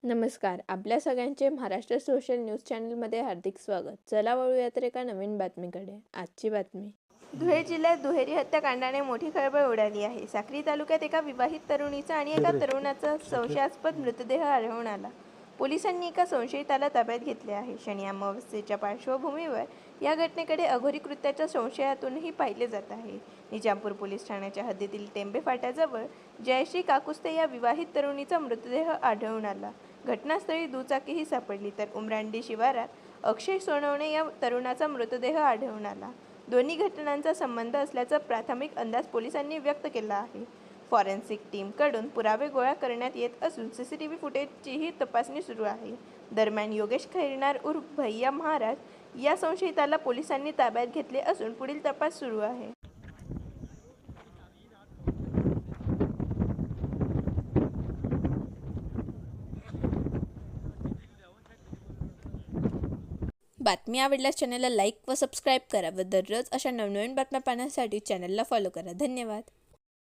नमस्कार. आपल्या सगळ्यांचे महाराष्ट्र सोशल न्यूज चॅनलमध्ये हार्दिक स्वागत. चला वळूया तर एका नवीन बातमीकडे. आजची बातमी. धुळे जिल्ह्यात दुहेरी हत्याकांडाने मोठी खळबळ उडाली आहे. साक्री तालुक्यात एका विवाहित तरुणीचा आणि एका तरुणाचा संशयास्पद मृतदेह आढळून आला. पोलिसांनी एका संशयिताला ताब्यात घेतले आहे. शनी अमावस्येच्या पार्श्वभूमीवर या घटनेकडे अघोरी कृत्याच्या संशयातूनही पाहिले जात आहे. निजामपूर पोलीस ठाण्याच्या हद्दीतील टेंबे फाट्याजवळ जयश्री काकुस्ते या विवाहित तरुणीचा मृतदेह आढळून आला. घटनास्थळी दुचाकीही सापडली, तर उमरांडी शिवारात अक्षय सोनवणे या तरुणाचा मृतदेह आढळून आला. दोन्ही घटनांचा संबंध असल्याचा प्राथमिक अंदाज पोलिसांनी व्यक्त केला आहे. फॉरेन्सिक टीमकडून पुरावे गोळा करण्यात येत असून सीसीटीव्ही फुटेजचीही तपासणी सुरू आहे. दरम्यान योगेश खैरनार उर्फ भैया महाराज या संशयिताला पोलिसांनी ताब्यात घेतले असून पुढील तपास सुरू आहे. बातमी आवडल्यास चॅनलला लाईक व सबस्क्राईब करा व दररोज अशा नवनवीन बातम्या पाहण्यासाठी चॅनलला फॉलो करा. धन्यवाद.